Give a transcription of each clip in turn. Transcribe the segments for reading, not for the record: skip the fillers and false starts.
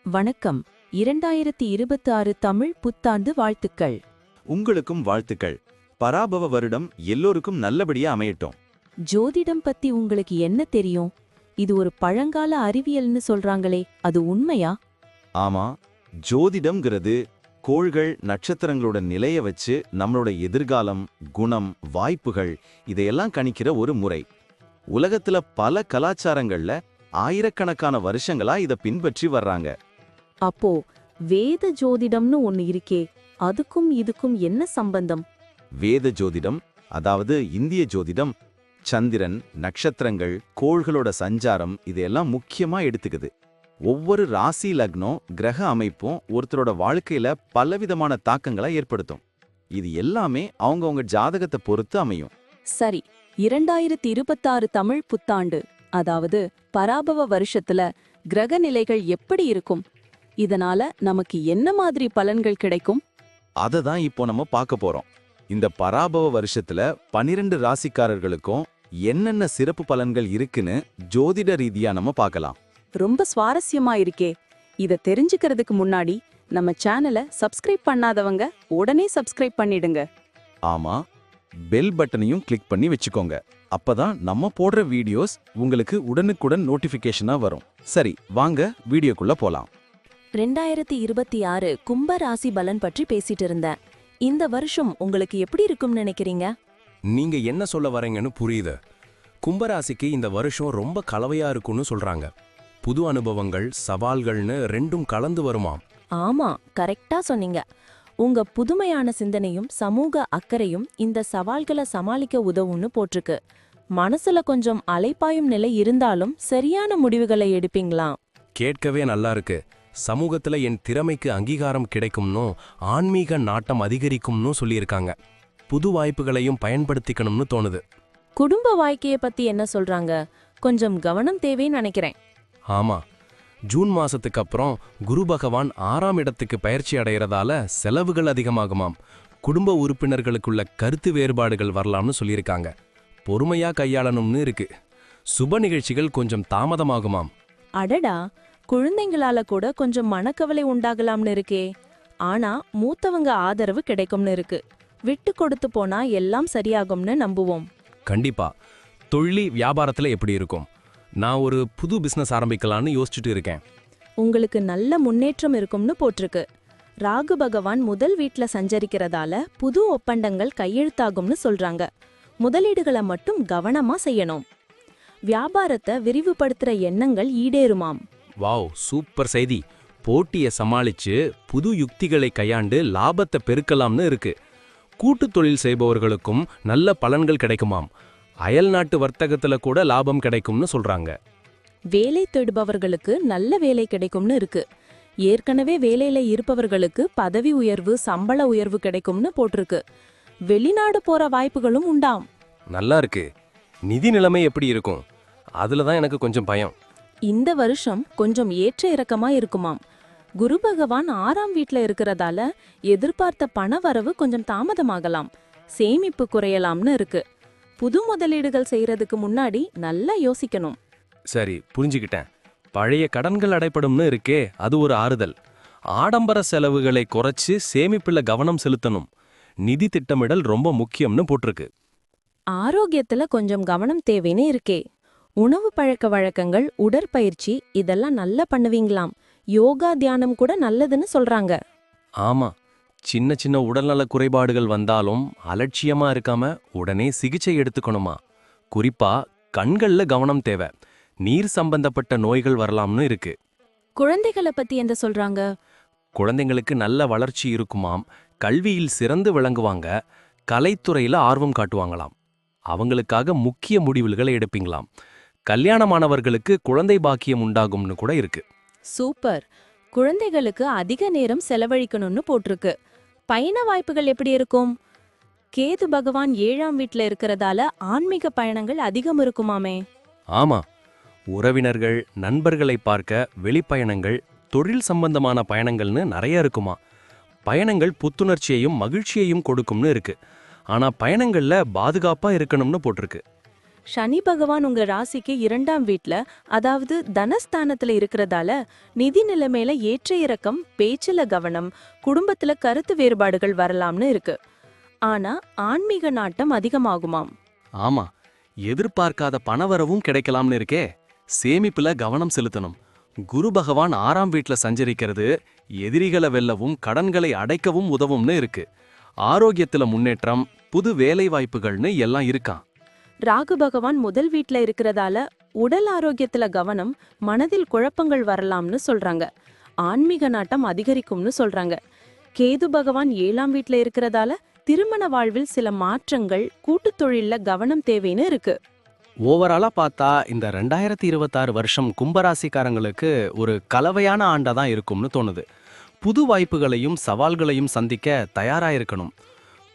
வணக்கம். 2026 தமிழ் புத்தாண்டு வாழ்த்துக்கள். உங்களுக்கும் வாழ்த்துக்கள். பராபவ வருடம் எல்லோருக்கும் நல்லபடியா அமையட்டும். ஜோதிடம் பத்தி உங்களுக்கு என்ன தெரியும்? இது ஒரு பழங்கால அறிவியல்னு சொல்றாங்களே, அது உண்மையா? ஆமா, ஜோதிடம்ங்கிறது கோள்கள் நட்சத்திரங்களோட நிலைய வச்சு நம்மளோட எதிர்காலம், குணம், வாய்ப்புகள் இதையெல்லாம் கணிக்கிற ஒரு முறை. உலகத்துல பல கலாச்சாரங்கள்ல ஆயிரக்கணக்கான வருஷங்களா இத பின்பற்றி வர்றாங்க. அப்போ வேத ஜோதிடம்னு ஒன்னு இருக்கே, அதுக்கும் இதுக்கும் என்ன சம்பந்தம்? வேத ஜோதிடம், அதாவது இந்திய ஜோதிடம், சந்திரன், நட்சத்திரங்கள், கோள்களோட சஞ்சாரம் இதையெல்லாம் முக்கியமா எடுத்துக்குது. ஒவ்வொரு ராசி லக்னம், கிரக அமைப்பும் ஒருத்தரோட வாழ்க்கையில பலவிதமான தாக்கங்களை ஏற்படுத்தும். இது எல்லாமே அவங்கவங்க ஜாதகத்தை பொறுத்து அமையும். சரி, 2026 தமிழ் புத்தாண்டு, அதாவது பராபவ வருஷத்துல கிரக நிலைகள் எப்படி இருக்கும்? இதனால நமக்கு என்ன மாதிரி பலன்கள் கிடைக்கும்? அததான் இப்போ நம்ம பார்க்க போறோம். இந்த பராபவ வருஷத்துல 12 ராசிக்காரர்களுக்கும் என்னென்ன சிறப்பு பலன்கள் இருக்குன்னு ஜோதிட ரீதியா நம்ம பார்க்கலாம். ரொம்ப சுவாரஸ்யமா இருக்கே. இத தெரிஞ்சுக்கிறதுக்கு முன்னாடி நம்ம சேனலை சப்ஸ்கிரைப் பண்ணாதவங்க உடனே சப்ஸ்கிரைப் பண்ணிடுங்க. ஆமா, பெல் பட்டனையும் கிளிக் பண்ணி வச்சுக்கோங்க. அப்பதான் நம்ம போடுற வீடியோஸ் உங்களுக்கு உடனுக்குடன் நோட்டிபிகேஷனா வரும். சரி, வாங்க வீடியோக்குள்ள போலாம். 2026 கும்ப ராசி பலன் பற்றி பேசிட்டு இருந்தேன். இந்த வருஷம் உங்களுக்கு எப்படி இருக்கும்னு நினைக்கிறீங்க? நீங்க என்ன சொல்ல வரீங்கன்னு புரியுது. கும்பராசிக்கு இந்த வருஷம் ரொம்ப கலவையா இருக்கும்னு சொல்றாங்க. புது அனுபவங்கள், சவால்கள்னு ரெண்டும் கலந்து வருமாம். ஆமா, கரெக்டா சொன்னீங்க. உங்க புதுமையான சிந்தனையும் சமூக அக்கறையும் இந்த சவால்களை சமாளிக்க உதவும்னு போட்டிருக்கு. மனசுல கொஞ்சம் அலைப்பாயும் நிலை இருந்தாலும் சரியான முடிவுகளை எடுப்பீங்களா? கேட்கவே நல்லா இருக்கு. சமூகத்துல என் திறமைக்கு அங்கீகாரம் கிடைக்கும்னு, ஆன்மீக நாட்டம் அதிகரிக்கும்னு சொல்லியிருக்காங்க. புது வாய்ப்புகளையும் பயன்படுத்திக்கணும்னு தோணுது. குடும்ப வாழ்க்கையை பத்தி என்ன சொல்றாங்க? கொஞ்சம் கவனம் தேவைன்னு நினைக்கிறேன். ஆமா, ஜூன் மாசத்துக்கு அப்புறம் குரு பகவான் 6ஆம் இடத்துக்கு பயிற்சி அடைகிறதால செலவுகள் அதிகமாகுமாம். குடும்ப உறுப்பினர்களுக்குள்ள கருத்து வேறுபாடுகள் வரலாம்னு சொல்லியிருக்காங்க. பொறுமையா கையாளணும்னு இருக்கு. சுப நிகழ்ச்சிகள் கொஞ்சம் தாமதமாகுமாம். அடடா, குழந்தைங்களால கூட கொஞ்சம் மனக்கவலை உண்டாகலாம்னு இருக்கே. ஆனா மூத்தவங்க ஆதரவு கிடைக்கும்னு இருக்கு. விட்டு கொடுத்து போனா எல்லாம் சரியாகும்னு நம்புவோம். கண்டிப்பா. தொழில் வியாபாரத்துல எப்படி இருக்கும்? நான் ஒரு புது பிசினஸ் ஆரம்பிக்கலான்னு யோசிச்சுட்டு இருக்கேன். உங்களுக்கு நல்ல முன்னேற்றம் இருக்கும்னு போட்டிருக்கு. ராகு பகவான் முதல் வீட்ல சஞ்சரிக்கிறதால புது ஒப்பந்தங்கள் கையெழுத்தாகும்னு சொல்றாங்க. முதலீடுகளை மட்டும் கவனமா செய்யணும். வியாபாரத்தை விரிவுபடுத்துற எண்ணங்கள் ஈடேறுமாம். வாவ், சூப்பர் செய்தி. போட்டியை சமாளிச்சு புது யுக்திகளை கையாண்டு லாபத்தை பெருக்கலாம்னு இருக்கு. கூட்டு தொழில் செய்பவர்களுக்கும் நல்ல பலன்கள் கிடைக்குமாம். அயல் நாட்டு வர்த்தகத்துல கூட லாபம் கிடைக்கும்னு சொல்றாங்க. வேலை தேடுபவர்களுக்கு நல்ல வேலை கிடைக்கும்னு இருக்கு. ஏற்கனவே வேலையில இருப்பவர்களுக்கு பதவி உயர்வு, சம்பள உயர்வு கிடைக்கும்னு போட்டிருக்கு. வெளிநாடு போற வாய்ப்புகளும் உண்டாம். நல்லா இருக்கு. நிதி நிலைமை எப்படி இருக்கும்? அதுலதான் எனக்கு கொஞ்சம் பயம். இந்த வருஷம் கொஞ்சம் ஏற்ற இறக்கமா இருக்குமாம். குரு பகவான் 6ஆம் வீட்ல இருக்கிறதால எதிர்பார்த்த பண வரவு கொஞ்சம் தாமதமாகலாம். சேமிப்பு குறையலாம்னு இருக்கு. புது முதலீடுகள் செய்யறதுக்கு முன்னாடி நல்லா யோசிக்கணும். சரி, புரிஞ்சுக்கிட்டேன். பழைய கடன்கள் அடைப்படும்னு இருக்கே, அது ஒரு ஆறுதல். ஆடம்பர செலவுகளை குறைச்சு சேமிப்புல கவனம் செலுத்தணும். நிதி திட்டமிடல் ரொம்ப முக்கியம்னு போட்டிருக்கு. ஆரோக்கியத்துல கொஞ்சம் கவனம் தேவைன்னு இருக்கே. உணவு பழக்க வழக்கங்கள், உடற்பயிற்சி இதெல்லாம் நல்லா பண்ணுவீங்களாம். யோகா, தியானம் கூட நல்லதுன்னு சொல்றாங்க. ஆமா, சின்ன சின்ன உடல்நல குறைபாடுகள் வந்தாலும் அலட்சியமா இருக்காம உடனே சிகிச்சை எடுத்துக்கணுமா. குறிப்பா கண்கள்ல கவனம் தேவை. நீர் சம்பந்தப்பட்ட நோய்கள் வரலாம்னு இருக்கு. குழந்தைகளை பத்தி என்ன சொல்றாங்க? குழந்தைங்களுக்கு நல்ல வளர்ச்சி இருக்குமாம். கல்வியில் சிறந்து விளங்குவாங்க. கலைத்துறையில ஆர்வம் காட்டுவாங்களாம். அவங்களுக்காக முக்கிய முடிவுகளை எடுப்பீங்களாம். கல்யாணமானவர்களுக்கு குழந்தை பாக்கியம் உண்டாகும்னு கூட இருக்கு. சூப்பர். குழந்தைகளுக்கு அதிக நேரம் செலவழிக்கணும்னு போட்டிருக்கு. பயண வாய்ப்புகள் எப்படி இருக்கும்? கேது பகவான் 7ஆம் வீட்ல இருக்கிறதால ஆன்மீக பயணங்கள் அதிகம் இருக்குமாமே. ஆமா, உறவினர்கள், நண்பர்களை பார்க்க வெளிப்பயணங்கள், தொழில் சம்பந்தமான பயணங்கள்னு நிறைய இருக்குமா. பயணங்கள் புத்துணர்ச்சியையும் மகிழ்ச்சியையும் கொடுக்கும்னு இருக்கு. ஆனா பயணங்கள்ல பாதுகாப்பா இருக்கணும்னு போட்டிருக்கு. சனி பகவான் உங்க ராசிக்கு 2ஆம் வீட்ல, அதாவது தனஸ்தானத்துல இருக்கிறதால நிதி நிலைமையில ஏற்ற இறக்கம், பேச்சுல கவனம், குடும்பத்துல கருத்து வேறுபாடுகள் வரலாம்னு இருக்கு. ஆனா ஆன்மீக நாட்டம் அதிகமாகுமாம். ஆமா, எதிர்பார்க்காத பணவரவும் கிடைக்கலாம்னு இருக்கே. சேமிப்புல கவனம் செலுத்தணும். குரு பகவான் 6ஆம் வீட்ல சஞ்சரிக்கிறது எதிரிகளை வெல்லவும் கடன்களை அடைக்கவும் உதவும்னு இருக்கு. ஆரோக்கியத்துல முன்னேற்றம், புது வேலை வாய்ப்புகள்னு எல்லாம் இருக்காம். ராகு பகவான் முதல் வீட்ல இருக்கிறதால உடல் ஆரோக்கியத்துல கவனம், மனதில் குழப்பங்கள் வரலாம்னு சொல்றாங்க. ஆன்மீக நாட்டம் அதிகரிக்கும்னு சொல்றாங்க. கேது பகவான் 7ஆம் வீட்ல இருக்கிறதால திருமண வாழ்வில் சில மாற்றங்கள், கூட்டுத் தொழில்ல கவனம் தேவைன்னு இருக்கு. ஓவராலா பார்த்தா இந்த 2026 வருஷம் கும்பராசிக்காரங்களுக்கு ஒரு கலவையான ஆண்டா தான் இருக்கும்னு தோணுது. புது வாய்ப்புகளையும் சவால்களையும் சந்திக்க தயாரா இருக்கணும்.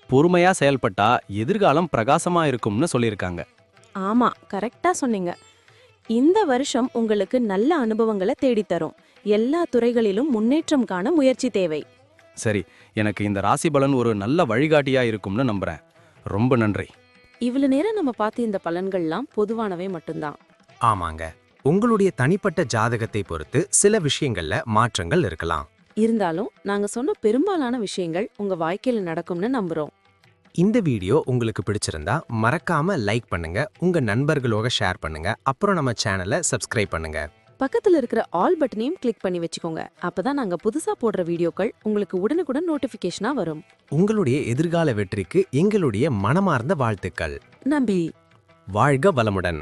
பொறுமையா செயல்பட்டா எதிர்காலம் பிரகாசமா இருக்கும்னு சொல்லியிருக்காங்க. ஆமா, கரெக்டா சொன்னீங்க. இந்த வருஷம் உங்களுக்கு நல்ல அனுபவங்களை தேடித்தரும். எல்லா துறைகளிலும் முன்னேற்றம் காண முயற்சி தேவை. சரி, எனக்கு இந்த ராசி பலன் ஒரு நல்ல வழிகாட்டியா இருக்கும்னு நம்புறேன். ரொம்ப நன்றி. இவ்வளவு நேரம் நம்ம பார்த்த இந்த பலன்கள்லாம் பொதுவானவை மட்டும்தான். ஆமாங்க, உங்களுடைய தனிப்பட்ட ஜாதகத்தை பொறுத்து சில விஷயங்கள்ல மாற்றங்கள் இருக்கலாம். இருந்தாலும் நாங்க சொன்ன பெரும்பாலான விஷயங்கள் உங்க வாழ்க்கையில நடக்கும்னு நம்புறோம். இந்த வீடியோ உங்களுக்கு பிடிச்சிருந்தா மறக்காம லைக் பண்ணுங்க, உங்க நண்பர்களோட ஷேர் பண்ணுங்க, அப்புறம் நம்ம சேனலை சப்ஸ்கிரைப் பண்ணுங்க. பக்கத்துல இருக்கிற ஆல் பட்டனையும் கிளிக் பண்ணி வச்சுக்கோங்க. அப்பதான் நாங்க புதுசா போடுற வீடியோக்கள் உங்களுக்கு உடனுக்குடன் நோட்டிபிகேஷனா வரும். உங்களுடைய எதிர்கால வெற்றிக்கு எங்களுடைய மனமார்ந்த வாழ்த்துக்கள். நம்பி வாழ்க வளமுடன்.